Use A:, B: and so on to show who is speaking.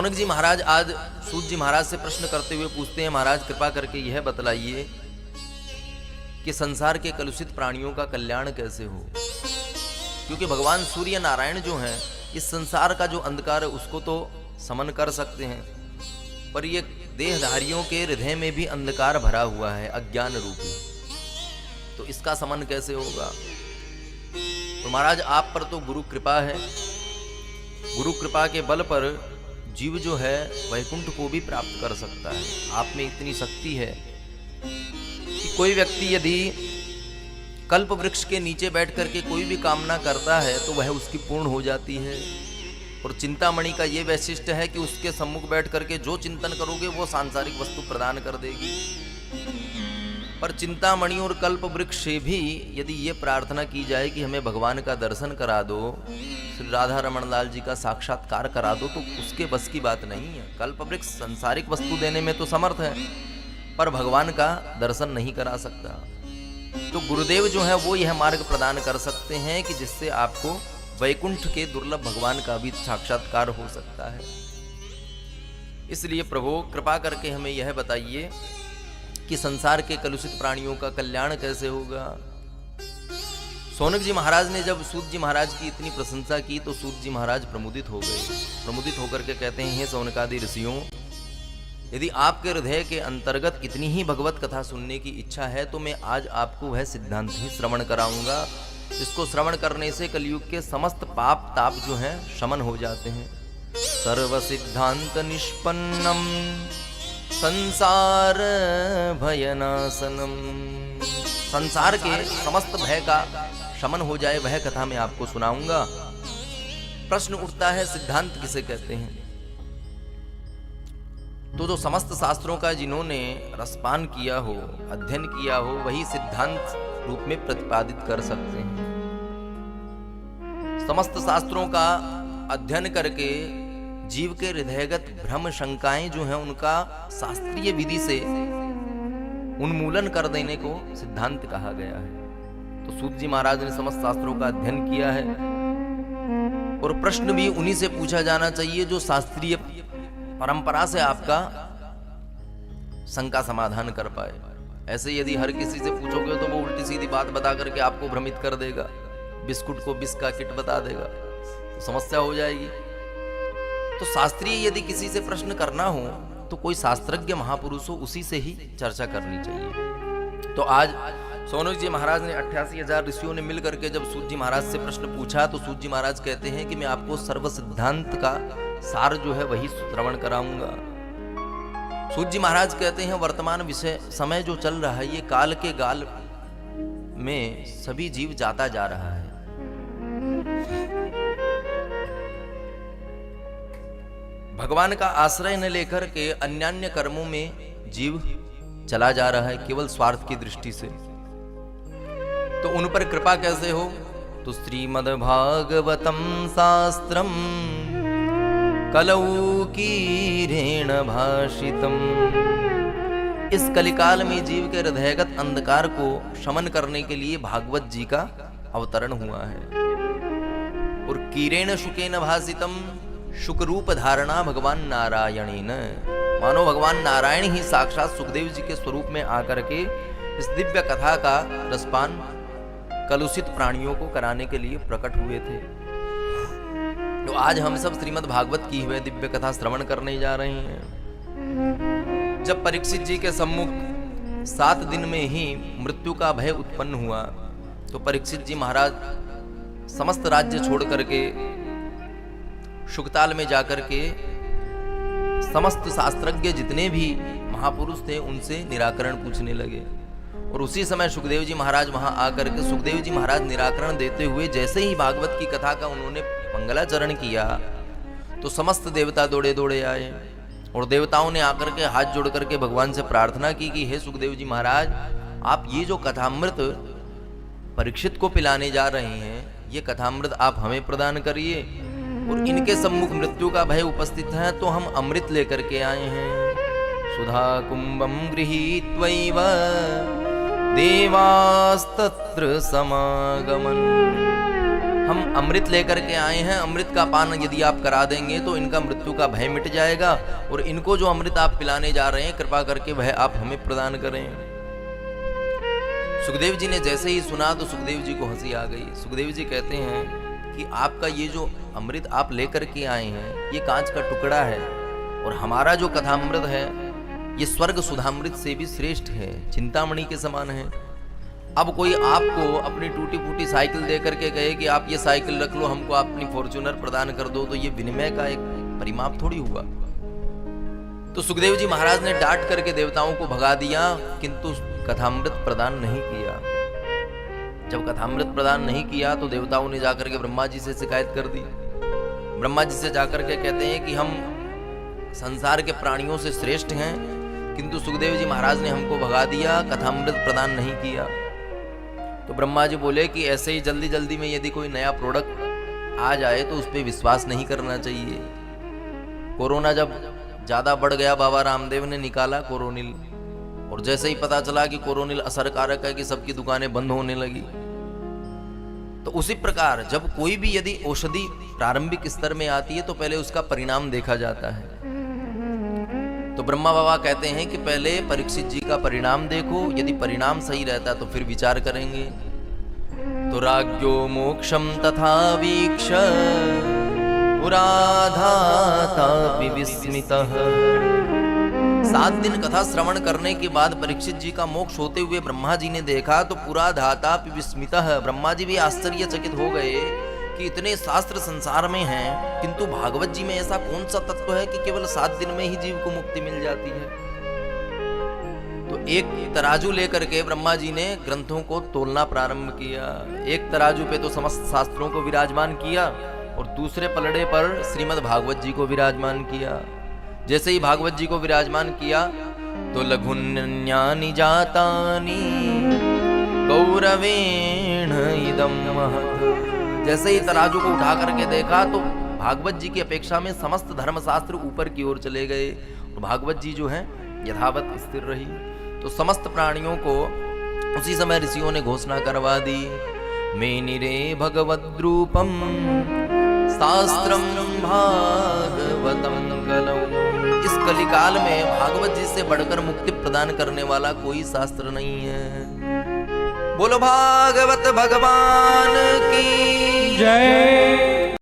A: सौनक जी महाराज आज सूत जी महाराज से प्रश्न करते हुए पूछते हैं, महाराज कृपा करके यह बतलाइए कि संसार के कलुषित प्राणियों का कल्याण कैसे हो। क्योंकि भगवान सूर्य नारायण जो हैं इस संसार का जो अंधकार है उसको तो समन कर सकते हैं, पर ये देहधारियों के हृदय में भी अंधकार भरा हुआ है अज्ञान रूपी, तो इसका समन कैसे होगा। तो महाराज आप पर तो गुरु कृपा है, गुरु कृपा के बल पर जीव जो है वैकुंठ को भी प्राप्त कर सकता है। आप में इतनी शक्ति है कि कोई व्यक्ति यदि कल्प वृक्ष के नीचे बैठ करके कोई भी कामना करता है तो वह उसकी पूर्ण हो जाती है। और चिंतामणि का ये वैशिष्ट्य है कि उसके सम्मुख बैठ करके जो चिंतन करोगे वो सांसारिक वस्तु प्रदान कर देगी। पर चिंतामणि और कल्प वृक्ष से भी यदि ये प्रार्थना की जाए कि हमें भगवान का दर्शन करा दो, श्री राधा रमन लाल जी का साक्षात्कार करा दो, तो उसके बस की बात नहीं है। कल्प वृक्ष सांसारिक वस्तु देने में तो समर्थ है पर भगवान का दर्शन नहीं करा सकता। तो गुरुदेव जो है वो यह मार्ग प्रदान कर सकते हैं कि जिससे आपको वैकुंठ के दुर्लभ भगवान का भी साक्षात्कार हो सकता है। इसलिए प्रभु कृपा करके हमें यह बताइए कि संसार के कलुषित प्राणियों का कल्याण कैसे होगा। सौनक जी महाराज ने जब सूत जी महाराज की इतनी प्रशंसा की तो सूत जी महाराज प्रमुदित हो गए। प्रमुदित होकर के कहते हैं, हे सौनकादि ऋषियों, यदि आपके हृदय के अंतर्गत इतनी ही भगवत कथा सुनने की इच्छा है तो मैं आज आपको वह सिद्धांत ही श्रवण कराऊंगा। इसको श्रवण करने से कलयुग के समस्त पाप ताप जो हैं शमन हो जाते हैं। सर्व सिद्धांत निष्पन्नम संसार भयनाशनम, संसार के समस्त भय का शमन हो जाए वह कथा मैं आपको सुनाऊंगा। प्रश्न उठता है, सिद्धांत किसे कहते हैं? तो जो समस्त शास्त्रों का जिन्होंने रसपान किया हो, अध्ययन किया हो, वही सिद्धांत रूप में प्रतिपादित कर सकते हैं। समस्त शास्त्रों का अध्ययन करके जीव के हृदयगत भ्रम शंकाएं जो हैं उनका शास्त्रीय विधि से उन्मूलन कर देने को सिद्धांत कहा गया है। तो सूत जी महाराज ने समस्त शास्त्रों का अध्ययन किया है और प्रश्न भी उन्हीं से पूछा जाना चाहिए जो शास्त्रीय परंपरा से आपका शंका समाधान कर पाए। ऐसे यदि हर किसी से पूछोगे तो वो उल्टी सीधी बात बता करके आपको भ्रमित कर देगा, बिस्कुट को बिस्का किट बता देगा, तो समस्या हो जाएगी। तो शास्त्रीय यदि किसी से प्रश्न करना हो तो कोई शास्त्रज्ञ महापुरुष हो, उसी से ही चर्चा करनी चाहिए। तो आज सौनक जी महाराज ने 88,000 ऋषियों ने मिलकर के जब सूत जी महाराज से प्रश्न पूछा तो सूत जी महाराज कहते हैं कि मैं आपको सर्व सिद्धांत का सार जो है वही श्रवण कराऊंगा। सूत जी महाराज कहते हैं, वर्तमान विषय समय जो चल रहा है ये काल के गाल में सभी जीव जाता जा रहा है। भगवान का आश्रय न लेकर के अन्यान्य कर्मों में जीव चला जा रहा है केवल स्वार्थ की दृष्टि से। तो उन पर कृपा कैसे हो? तो श्रीमद्भागवतम शास्त्रम कलौ कीरेण भाषितम, इस कलिकाल में जीव के हृदयगत अंधकार को शमन करने के लिए भागवत जी का अवतरण हुआ है। और कीरेण शुकेन भाषितम, शुक रूप धारणा भगवान नारायणेन, मानो भगवान नारायण ही साक्षात सुखदेव जी के स्वरूप में आकर के इस दिव्य कथा का रसपान कलुषित प्राणियों को कराने के लिए प्रकट हुए थे। तो आज हम सब श्रीमद् भागवत की हुए दिव्य कथा श्रवण करने जा रहे हैं। जब परीक्षित जी के सम्मुख 7 दिन में ही मृत्यु का भय उत्पन्न हुआ तो परीक्षित जी महाराज समस्त राज्य छोड़ करके शुकताल में जाकर के समस्त शास्त्रज्ञ जितने भी महापुरुष थे उनसे निराकरण पूछने लगे। और उसी समय सुखदेव जी महाराज वहां आकर के सुखदेव जी महाराज निराकरण देते हुए जैसे ही भागवत की कथा का उन्होंने मंगलाचरण किया तो समस्त देवता दौड़े दौड़े आए और देवताओं ने आकर के हाथ जोड़ करके भगवान से प्रार्थना की कि हे सुखदेव जी महाराज, आप ये जो कथामृत परीक्षित को पिलाने जा रहे हैं ये कथामृत आप हमें प्रदान करिए। और इनके सम्मुख मृत्यु का भय उपस्थित है तो हम अमृत लेकर के आए हैं। सुधा कुंभम गृहीत्वैव देवास्तत्र समागमन, हम अमृत लेकर के आए हैं, अमृत का पान यदि आप करा देंगे तो इनका मृत्यु का भय मिट जाएगा, और इनको जो अमृत आप पिलाने जा रहे हैं कृपा करके वह आप हमें प्रदान करें। सुखदेव जी ने जैसे ही सुना तो सुखदेव जी को हंसी आ गई। सुखदेव जी कहते हैं कि आपका ये जो अमृत आप लेकर के आए हैं ये कांच का टुकड़ा है, और हमारा जो कथामृत है ये स्वर्ग सुधामृत से भी श्रेष्ठ है, चिंतामणि के समान है। अब कोई आपको अपनी टूटी फूटी साइकिल दे करके कहे कि आप ये साइकिल रख लो, हमको अपनी फॉर्च्यूनर प्रदान कर दो, तो ये विनिमय का एक परिमाप थोड़ी हुआ। तो सुखदेव जी महाराज ने डांट करके देवताओं को भगा दिया, किंतु कथामृत प्रदान नहीं किया। जब कथामृत प्रदान नहीं किया तो देवताओं ने जाकर के ब्रह्मा जी से शिकायत कर दी। ब्रह्मा जी से जाकर के कहते हैं कि हम संसार के प्राणियों से श्रेष्ठ हैं, किंतु सुखदेव जी महाराज ने हमको भगा दिया, कथामृत प्रदान नहीं किया। तो ब्रह्मा जी बोले कि ऐसे ही जल्दी जल्दी में यदि कोई नया प्रोडक्ट आ जाए तो उस पर विश्वास नहीं करना चाहिए। कोरोना जब ज्यादा बढ़ गया, बाबा रामदेव ने निकाला कोरोनिल, और जैसे ही पता चला कि कोरोनिल असरकारक है कि सबकी दुकानें बंद होने लगी। तो उसी प्रकार जब कोई भी यदि औषधि प्रारंभिक स्तर में आती है तो पहले उसका परिणाम देखा जाता है। तो ब्रह्मा बाबा कहते हैं कि पहले परीक्षित जी का परिणाम देखो, यदि परिणाम सही रहता तो फिर विचार करेंगे। तो राज्ञो मोक्षम तथा वीक्ष पुराधातापि विस्मितः। 7 दिन कथा श्रवण करने के बाद परीक्षित जी का मोक्ष होते हुए ब्रह्मा जी ने देखा तो पुराधातापि विस्मितः। ब्रह्मा जी भी आश्चर्यचकित हो गए कि इतने शास्त्र संसार में हैं, किंतु भागवत जी में ऐसा कौन सा तत्व है कि केवल 7 दिन में ही जीव को मुक्ति मिल जाती है। तो एक तराजू लेकर के ब्रह्मा जी ने ग्रंथों को तोलना प्रारंभ किया। एक तराजू पे तो समस्त शास्त्रों को विराजमान किया और दूसरे पलड़े पर श्रीमद् भागवत जी को विराजमान किया। जैसे ही भागवत जी को विराजमान किया तो लघुन्यानि जातानि गौरवेण इदं महत्। जैसे ही तराजू को उठा करके देखा तो भागवत जी की अपेक्षा में समस्त धर्मशास्त्र ऊपर की ओर चले गए और भागवत जी जो है यथावत स्थिर रही। तो समस्त प्राणियों को उसी समय ऋषियों ने घोषणा करवा दी, मेनिरे भगवद्रूपम शास्त्रम भागवतम कलौ। इस कलिकाल में भागवत जी से बढ़कर मुक्ति प्रदान करने वाला कोई शास्त्र नहीं है। बोलो भागवत भगवान की जय।